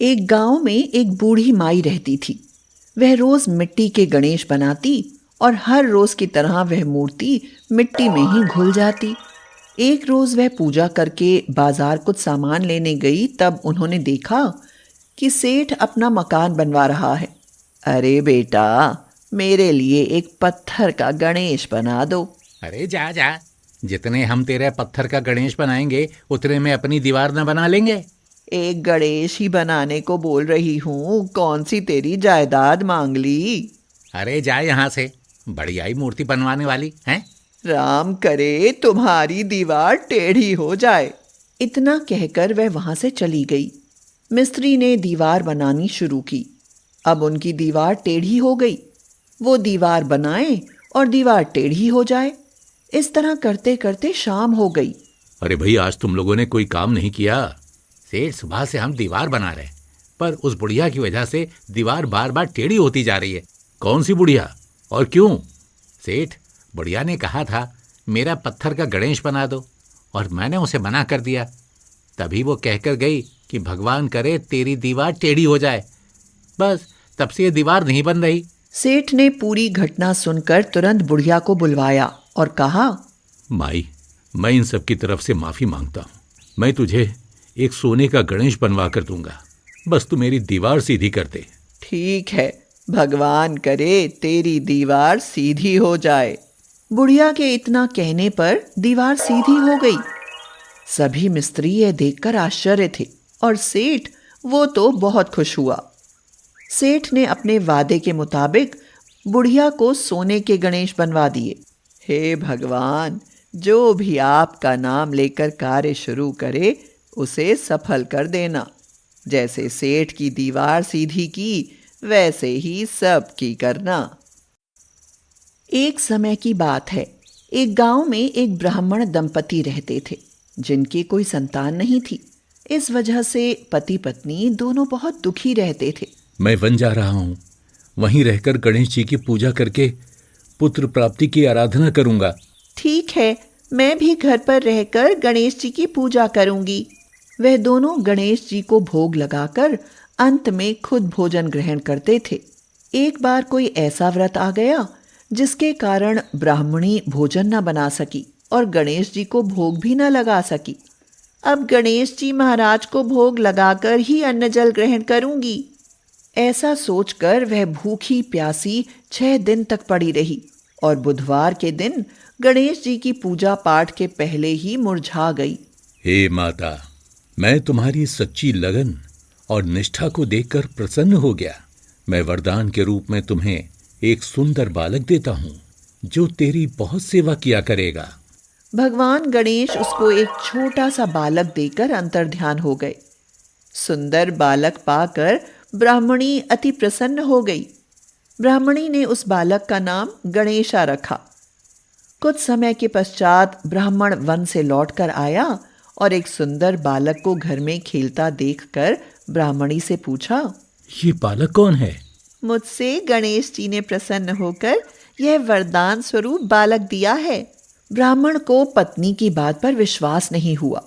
एक गांव में एक बूढ़ी माई रहती थी। वह रोज मिट्टी के गणेश बनाती और हर रोज की तरह वह मूर्ति मिट्टी में ही घुल जाती। एक रोज वह पूजा करके बाजार कुछ सामान लेने गई, तब उन्होंने देखा कि सेठ अपना मकान बनवा रहा है। अरे बेटा, मेरे लिए एक पत्थर का गणेश बना दो। अरे जा जा, जितने हम तेरे पत्थर का गणेश बनाएंगे उतने में अपनी दीवार न बना लेंगे। एक गणेश ही बनाने को बोल रही हूँ, कौन सी तेरी जायदाद मांग ली। अरे जा यहाँ से, बढ़ियाई मूर्ति बनवाने वाली हैं। राम करे तुम्हारी दीवार टेढ़ी हो जाए। इतना कहकर वह वहां से चली गई। मिस्त्री ने दीवार बनानी शुरू की। अब उनकी दीवार टेढ़ी हो गई। वो दीवार बनाए और दीवार टेढ़ी हो जाए। इस तरह करते करते शाम हो गई। अरे भाई, आज तुम लोगों ने कोई काम नहीं किया। सेठ, सुबह से हम दीवार बना रहे, पर उस बुढ़िया की वजह से दीवार बार बार टेढ़ी होती जा रही है। कौन सी बुढ़िया और क्यों? सेठ, बुढ़िया ने कहा था मेरा पत्थर का गणेश बना दो, और मैंने उसे मना कर दिया। तभी वो कहकर गई कि भगवान करे तेरी दीवार टेढ़ी हो जाए। बस तब से ये दीवार नहीं बन रही। सेठ ने पूरी घटना सुनकर तुरंत बुढ़िया को बुलवाया और कहा, माई, मैं इन सब की तरफ से माफी मांगता हूँ। मैं तुझे एक सोने का गणेश बनवा कर दूंगा, बस तू मेरी दीवार सीधी कर दे। ठीक है, भगवान करे तेरी दीवार सीधी हो जाए। बुढ़िया के इतना कहने पर दीवार सीधी हो गई। सभी मिस्त्री यह देखकर आश्चर्य थे और सेठ, वो तो बहुत खुश हुआ। सेठ ने अपने वादे के मुताबिक बुढ़िया को सोने के गणेश बनवा दिए। हे भगवान, जो भी आपका नाम लेकर कार्य शुरू करे उसे सफल कर देना। जैसे सेठ की दीवार सीधी की, वैसे ही सब की करना। एक समय की बात है। एक गांव में एक ब्राह्मण दंपति रहते थे, जिनकी कोई संतान नहीं थी। इस वजह से पति पत्नी दोनों बहुत दुखी रहते थे। मैं वन जा रहा हूँ, वहीं रहकर गणेश जी की पूजा करके पुत्र प्राप्ति की आराधना करूंगा। ठीक है, मैं भी घर पर रहकर गणेश जी की पूजा करूंगी। वह दोनों गणेश जी को भोग लगाकर अंत में खुद भोजन ग्रहण करते थे। एक बार कोई ऐसा व्रत आ गया जिसके कारण ब्राह्मणी भोजन न बना सकी और गणेश जी को भोग भी न लगा सकी। अब गणेश जी महाराज को भोग लगाकर ही अन्न जल ग्रहण करूंगी। ऐसा सोचकर वह भूखी प्यासी 6 दिन तक पड़ी रही और बुधवार के दिन गणेश जी की पूजा पाठ के पहले ही मुरझा गई। हे माता, मैं तुम्हारी सच्ची लगन और निष्ठा को देखकर प्रसन्न हो गया। मैं वरदान के रूप में तुम्हें एक सुंदर बालक देता हूँ, जो तेरी बहुत सेवा किया करेगा। भगवान गणेश उसको एक छोटा सा बालक देकर अंतर्ध्यान हो गए। सुंदर बालक पाकर ब्राह्मणी अति प्रसन्न हो गई। ब्राह्मणी ने उस बालक का नाम गणेशा रखा। कुछ समय के पश्चात ब्राह्मण वन से लौटकर आया और एक सुंदर बालक को घर में खेलता देखकर ब्राह्मणी से पूछा, ये बालक कौन है? मुझसे गणेश जी ने प्रसन्न होकर यह वरदान स्वरूप बालक दिया है। ब्राह्मण को पत्नी की बात पर विश्वास नहीं हुआ।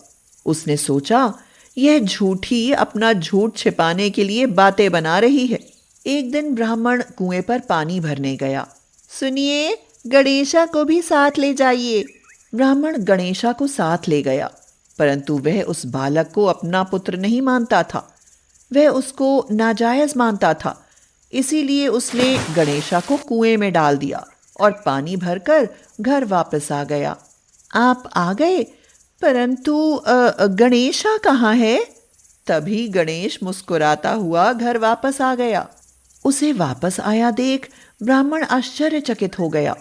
उसने सोचा, यह झूठी अपना झूठ छिपाने के लिए बातें बना रही है। एक दिन ब्राह्मण कुएं पर पानी भरने गया। सुनिए, गणेशा को भी साथ ले जाइए। ब्राह्मण गणेशा को साथ ले गया, परंतु वह उस बालक को अपना पुत्र नहीं मानता था। वह उसको नाजायज मानता था। इसीलिए उसने गणेशा को कुएं में डाल दिया और पानी भरकर घर वापस आ गया। आप आ गए, परंतु गणेशा कहाँ है? तभी गणेश मुस्कुराता हुआ घर वापस आ गया। उसे वापस आया देख ब्राह्मण आश्चर्यचकित हो गया।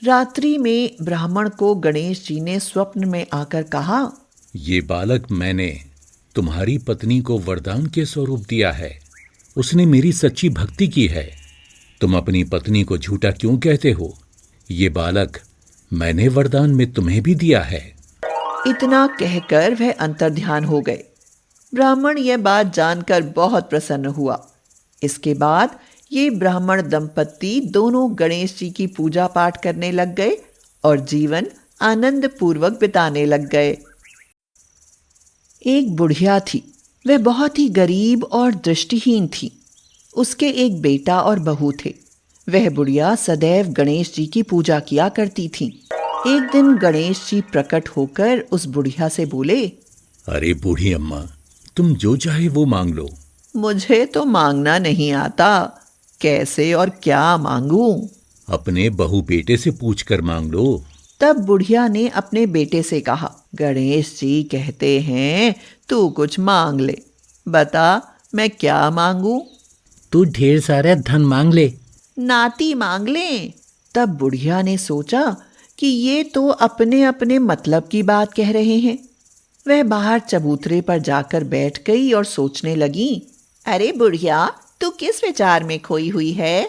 रात्रि में ब्राह्मण को गणेश जी ने स्वप्न में आकर कहा, ये बालक मैंने तुम्हारी पत्नी को वरदान के स्वरूप दिया है। उसने मेरी सच्ची भक्ति की है। तुम अपनी पत्नी को झूठा क्यों कहते हो? ये बालक मैंने वरदान में तुम्हें भी दिया है। इतना कहकर वह अंतर्ध्यान हो गए। ब्राह्मण यह बात जानकर बहुत प्रसन्न हुआ। इसके बाद ये ब्राह्मण दंपत्ति दोनों गणेश जी की पूजा पाठ करने लग गए और जीवन आनंद पूर्वक बिताने लग गए। एक बुढ़िया थी। वह बहुत ही गरीब और दृष्टिहीन थी। उसके एक बेटा और बहू थे। वह बुढ़िया सदैव गणेश जी की पूजा किया करती थी। एक दिन गणेश जी प्रकट होकर उस बुढ़िया से बोले, अरे बूढ़ी अम्मा, तुम जो चाहे वो मांग लो। मुझे तो मांगना नहीं आता, कैसे और क्या मांगूं? अपने बहू बेटे से पूछ कर मांग लो। तब बुढ़िया ने अपने बेटे से कहा, गणेश जी कहते हैं तू कुछ मांग ले, बता मैं क्या मांगूं? तू ढेर सारा धन मांग ले। नाती मांग ले। तब बुढ़िया ने सोचा कि ये तो अपने अपने मतलब की बात कह रहे हैं। वह बाहर चबूतरे पर जाकर बैठ गई और सोचने लगी, अरे बुढ़िया, तू किस विचार में खोई हुई है?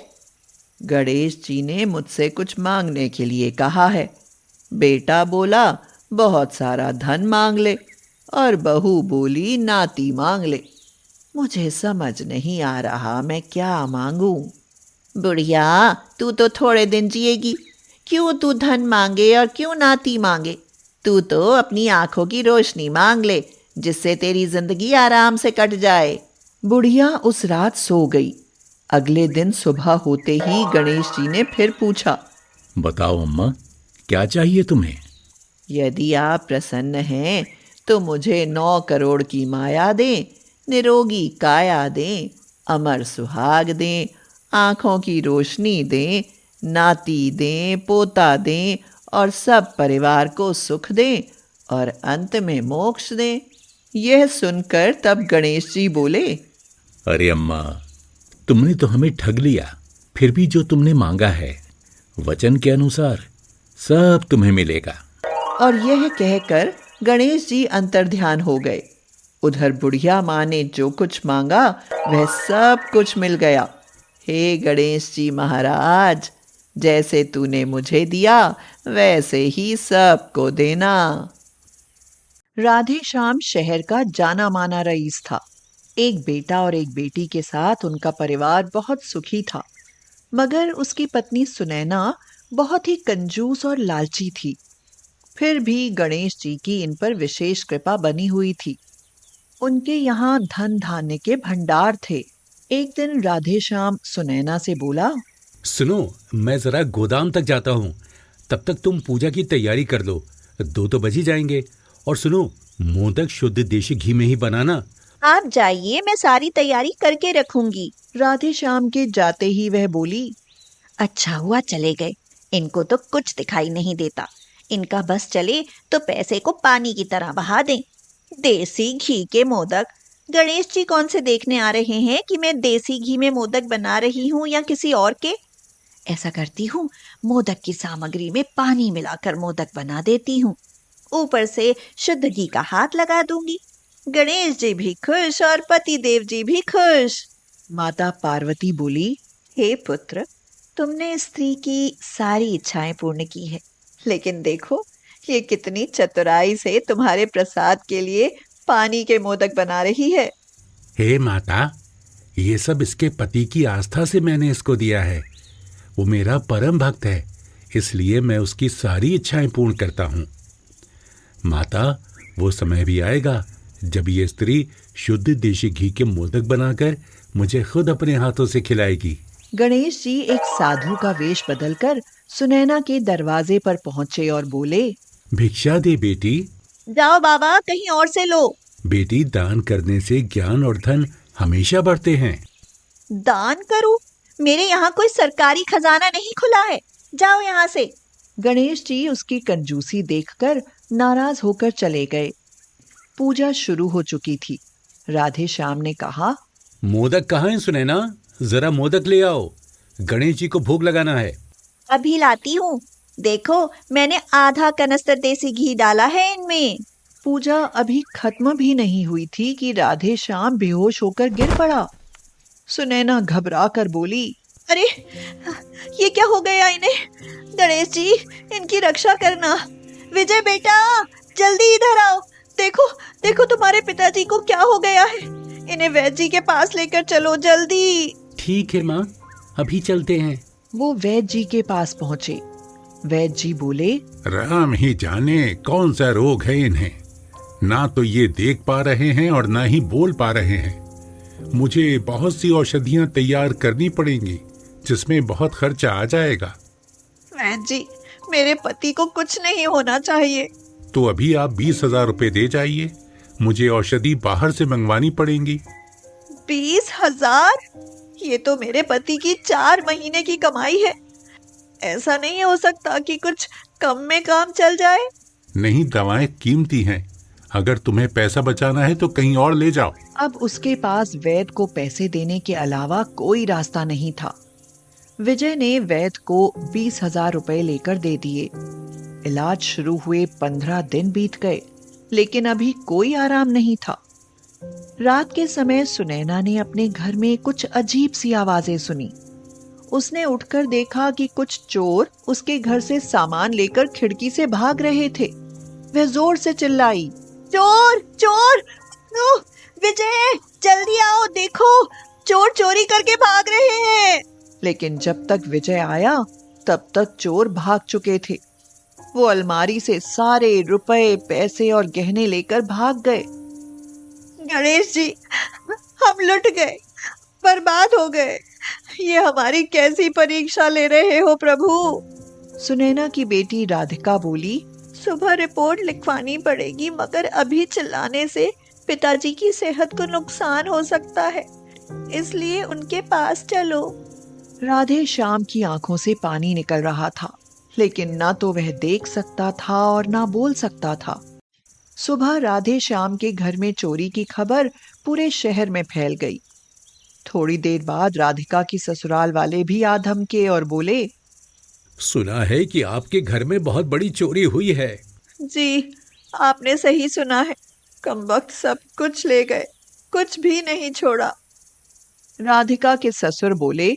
गणेश जी ने मुझसे कुछ मांगने के लिए कहा है। बेटा बोला बहुत सारा धन मांग ले और बहू बोली नाती मांग ले। मुझे समझ नहीं आ रहा मैं क्या मांगूं। बुढ़िया, तू तो थोड़े दिन जिएगी, क्यों तू धन मांगे और क्यों नाती मांगे? तू तो अपनी आंखों की रोशनी मांग ले, जिससे तेरी जिंदगी आराम से कट जाए। बुढ़िया उस रात सो गई। अगले दिन सुबह होते ही गणेश जी ने फिर पूछा, बताओ अम्मा, क्या चाहिए तुम्हें? यदि आप प्रसन्न हैं तो मुझे 9 करोड़ की माया दें, निरोगी काया दें, अमर सुहाग दें, आंखों की रोशनी दें, नाती दें, पोता दें और सब परिवार को सुख दें और अंत में मोक्ष दें। यह सुनकर तब गणेश जी बोले, अरे अम्मा, तुमने तो हमें ठग लिया। फिर भी जो तुमने मांगा है वचन के अनुसार सब तुम्हें मिलेगा। और यह कहकर गणेश जी अंतर्ध्यान हो गए। उधर बुढ़िया माँ ने जो कुछ मांगा वह सब कुछ मिल गया। हे गणेश जी महाराज, जैसे तूने मुझे दिया वैसे ही सबको देना। राधे श्याम शहर का जाना माना रईस था। एक बेटा और एक बेटी के साथ उनका परिवार बहुत सुखी था, मगर उसकी पत्नी सुनैना बहुत ही कंजूस और लालची थी। फिर भी गणेश जी की इन पर विशेष कृपा बनी हुई थी। उनके यहाँ धन धान्य के भंडार थे। एक दिन राधे श्याम सुनैना से बोला, सुनो, मैं जरा गोदाम तक जाता हूँ, तब तक तुम पूजा की तैयारी कर लो, 2 तो बज ही जाएंगे। और सुनो, मोदक शुद्ध देशी घी में ही बनाना। आप जाइए, मैं सारी तैयारी करके रखूंगी। राधे श्याम के जाते ही वह बोली, अच्छा हुआ चले गए, इनको तो कुछ दिखाई नहीं देता। इनका बस चले तो पैसे को पानी की तरह बहा दें। देसी घी के मोदक, गणेश जी कौन से देखने आ रहे हैं कि मैं देसी घी में मोदक बना रही हूँ या किसी और के? ऐसा करती हूँ, मोदक की सामग्री में पानी मिलाकर मोदक बना देती हूँ, ऊपर से शुद्ध घी का हाथ लगा दूंगी। गणेश जी भी खुश और पति देव जी भी खुश। माता पार्वती बोली, हे पुत्र, तुमने स्त्री की सारी इच्छाएं पूर्ण की है, लेकिन देखो ये कितनी चतुराई से तुम्हारे प्रसाद के लिए पानी के मोदक बना रही है। हे माता, ये सब इसके पति की आस्था से मैंने इसको दिया है। वो मेरा परम भक्त है, इसलिए मैं उसकी सारी इच्छाएं पूर्ण करता हूँ। माता, वो समय भी आएगा जब ये स्त्री शुद्ध देशी घी के मोदक बनाकर मुझे खुद अपने हाथों से खिलाएगी। गणेश जी एक साधु का वेश बदलकर सुनैना के दरवाजे पर पहुंचे और बोले, भिक्षा दे बेटी। जाओ बाबा, कहीं और से लो। बेटी, दान करने से ज्ञान और धन हमेशा बढ़ते हैं। दान करूं? मेरे यहाँ कोई सरकारी खजाना नहीं खुला है, जाओ यहाँ से। गणेश जी उसकी कंजूसी देखकर नाराज होकर चले गए। पूजा शुरू हो चुकी थी। राधे श्याम ने कहा, मोदक कहाँ है सुनैना? जरा मोदक ले आओ, गणेश जी को भोग लगाना है। अभी लाती हूँ। देखो, मैंने आधा कनस्तर देसी घी डाला है इनमें। पूजा अभी खत्म भी नहीं हुई थी कि राधे श्याम बेहोश होकर गिर पड़ा। सुनैना घबरा कर बोली, अरे ये क्या हो गया इन्हें? गणेश जी, इनकी रक्षा करना। विजय बेटा, जल्दी इधर आओ। देखो देखो, तुम्हारे पिताजी को क्या हो गया है। इन्हें वैद्य जी के पास लेकर चलो जल्दी। ठीक है माँ, अभी चलते हैं। वो वैद्य जी के पास पहुंचे। वैद्य जी बोले, राम ही जाने कौन सा रोग है इन्हें। ना तो ये देख पा रहे हैं और ना ही बोल पा रहे हैं। मुझे बहुत सी औषधियां तैयार करनी पड़ेंगी जिसमें बहुत खर्चा आ जाएगा। वैद्य जी, मेरे पति को कुछ नहीं होना चाहिए। तो अभी आप 20,000 रुपए दे जाइए, मुझे औषधि बाहर से मंगवानी पड़ेंगी। 20,000? ये तो मेरे पति की 4 महीने की कमाई है। ऐसा नहीं हो सकता कि कुछ कम में काम चल जाए। नहीं, दवाएं कीमती हैं। अगर तुम्हें पैसा बचाना है तो कहीं और ले जाओ। अब उसके पास वैद्य को पैसे देने के अलावा कोई रास्ता नहीं था। विजय ने वैद्य को 20,000 रुपए लेकर दे दिए। इलाज शुरू हुए 15 दिन बीत गए, लेकिन अभी कोई आराम नहीं था। रात के समय सुनैना ने अपने घर में कुछ अजीब सी आवाजें सुनी। उसने उठकर देखा कि कुछ चोर उसके घर से सामान लेकर खिड़की से भाग रहे थे। वह जोर से चिल्लाई, चोर चोर! विजय, जल्दी आओ, देखो चोर चोरी करके भाग रहे हैं। लेकिन जब तक विजय आया तब तक चोर भाग चुके थे। वो अलमारी से सारे रुपए, पैसे और गहने लेकर भाग गए। गणेश जी, हम लुट गए, बर्बाद हो गए। ये हमारी कैसी परीक्षा ले रहे हो प्रभु? सुनैना की बेटी राधिका बोली, सुबह रिपोर्ट लिखवानी पड़ेगी, मगर अभी चिल्लाने से पिताजी की सेहत को नुकसान हो सकता है, इसलिए उनके पास चलो। राधे श्याम की आंखों से पानी निकल रहा था, लेकिन ना तो वह देख सकता था और ना बोल सकता था। सुबह राधे श्याम के घर में चोरी की खबर पूरे शहर में फैल गई। थोड़ी देर बाद राधिका की ससुराल वाले भी आ धमके और बोले, सुना है कि आपके घर में बहुत बड़ी चोरी हुई है। जी, आपने सही सुना है। कमबख्त सब कुछ ले गए, कुछ भी नहीं छोड़ा। राधिका के ससुर बोले,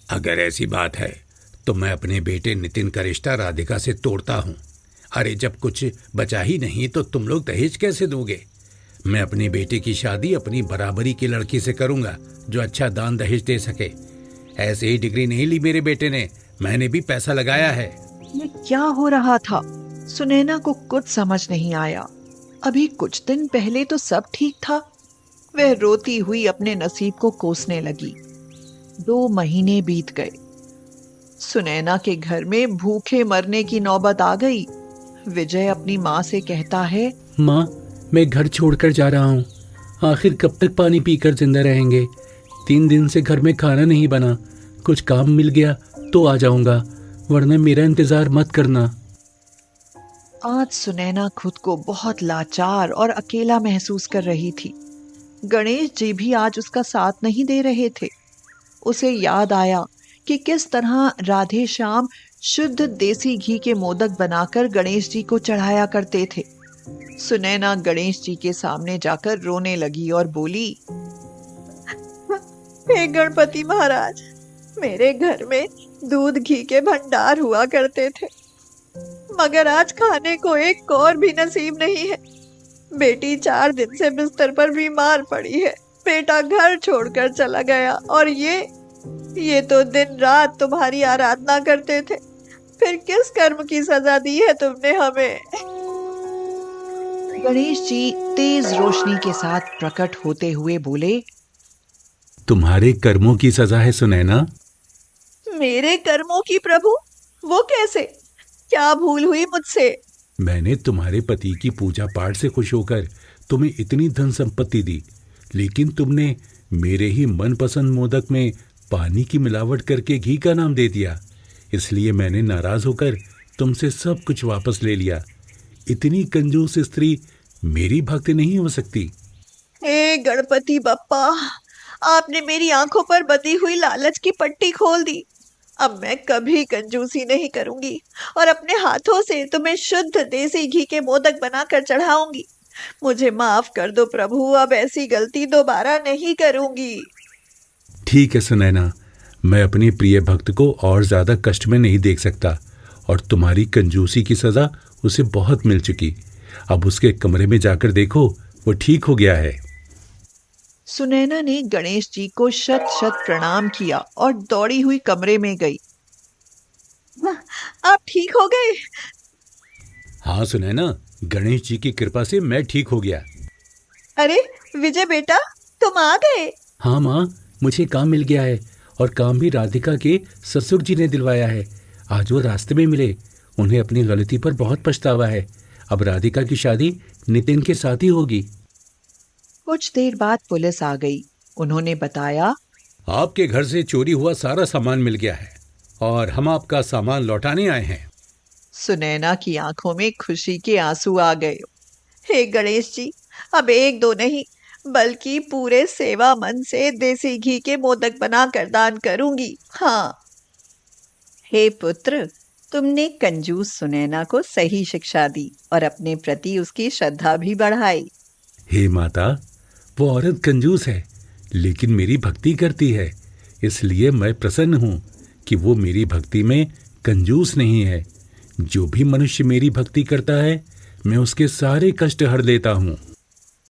अगर ऐसी बात है तो मैं अपने बेटे नितिन का रिश्ता राधिका से तोड़ता हूँ। अरे जब कुछ बचा ही नहीं तो तुम लोग दहेज कैसे दोगे? मैं अपनी बेटे की शादी अपनी बराबरी की लड़की से करूंगा जो अच्छा दान दहेज दे सके। ऐसे ही डिग्री नहीं ली मेरे बेटे ने, मैंने भी पैसा लगाया है। ये क्या हो रहा था? सुनैना को कुछ समझ नहीं आया। अभी कुछ दिन पहले तो सब ठीक था। वह रोती हुई अपने नसीब को कोसने लगी। 2 महीने बीत गए। सुनैना के घर में भूखे मरने की नौबत आ गई। विजय अपनी माँ से कहता है, माँ, मैं घर छोड़कर जा रहा हूँ। आखिर कब तक पानी पीकर जिंदा रहेंगे? 3 दिन से घर में खाना नहीं बना। कुछ काम मिल गया तो आ जाऊंगा, वरना मेरा इंतजार मत करना। आज सुनैना खुद को बहुत लाचार और अकेला महसूस कर रही थी। गणेश जी भी आज उसका साथ नहीं दे रहे थे। उसे याद आया कि किस तरह राधे श्याम शुद्ध देसी घी के मोदक बनाकर गणेश जी को चढ़ाया करते थे। सुनैना गणेश जी के सामने जाकर रोने लगी और बोली, हे गणपति महाराज, मेरे घर में दूध घी के भंडार हुआ करते थे, मगर आज खाने को एक कौर भी नसीब नहीं है। बेटी 4 दिन से बिस्तर पर बीमार पड़ी है। बेटा घर छोड़कर चला गया और ये तो दिन रात तुम्हारी आराधना करते थे। फिर किस कर्म की सजा दी है तुमने हमें? गणेश जी तेज रोशनी के साथ प्रकट होते हुए बोले, तुम्हारे कर्मों की सजा है सुनैना। मेरे कर्मों की प्रभु? वो कैसे? क्या भूल हुई मुझसे? मैंने तुम्हारे पति की पूजा पाठ से खुश होकर तुम्हें इतनी धन संपत्ति दी, लेकिन तुमने मेरे ही मनपसंद मोदक में पानी की मिलावट करके घी का नाम दे दिया। इसलिए मैंने नाराज होकर तुमसे सब कुछ वापस ले लिया। इतनी कंजूस स्त्री मेरी भक्त नहीं हो सकती। हे गणपति बप्पा, आपने मेरी आंखों पर बंधी हुई लालच की पट्टी खोल दी। अब मैं कभी कंजूसी नहीं करूंगी और अपने हाथों से तुम्हें शुद्ध देसी घी के मोदक बनाकर चढ़ाऊंगी। मुझे माफ कर दो प्रभु, अब ऐसी गलती दोबारा नहीं करूंगी। ठीक है सुनैना, मैं अपनी प्रिय भक्त को और ज्यादा कष्ट में नहीं देख सकता और तुम्हारी कंजूसी की सजा उसे बहुत मिल चुकी। अब उसके कमरे में जाकर देखो, वो ठीक हो गया है। सुनैना ने गणेश जी को शत शत प्रणाम किया और दौड़ी हुई कमरे में गई। आप ठीक हो गए? हाँ सुनैना, गणेश जी की कृपा से मैं ठीक हो गया। अरे विजय बेटा, तुम आ गए। हाँ माँ, मुझे काम मिल गया है और काम भी राधिका के ससुर जी ने दिलवाया है। आज वो रास्ते में मिले। उन्हें अपनी गलती पर बहुत पछतावा है। अब राधिका की शादी नितिन के साथ ही होगी। कुछ देर बाद पुलिस आ गई। उन्होंने बताया, आपके घर से चोरी हुआ सारा सामान मिल गया है और हम आपका सामान लौटाने आए हैं। सुनैना की आंखों में खुशी के आंसू आ गए। हे गणेश जी, अब एक दो नहीं बल्कि पूरे सेवा मन से देसी घी के मोदक बनाकर दान करूंगी। हाँ। हे पुत्र, तुमने कंजूस सुनैना को सही शिक्षा दी और अपने प्रति उसकी श्रद्धा भी बढ़ाई। हे माता, वो औरत कंजूस है लेकिन मेरी भक्ति करती है, इसलिए मैं प्रसन्न हूँ कि वो मेरी भक्ति में कंजूस नहीं है। जो भी मनुष्य मेरी भक्ति करता है, मैं उसके सारे कष्ट हर देता हूँ।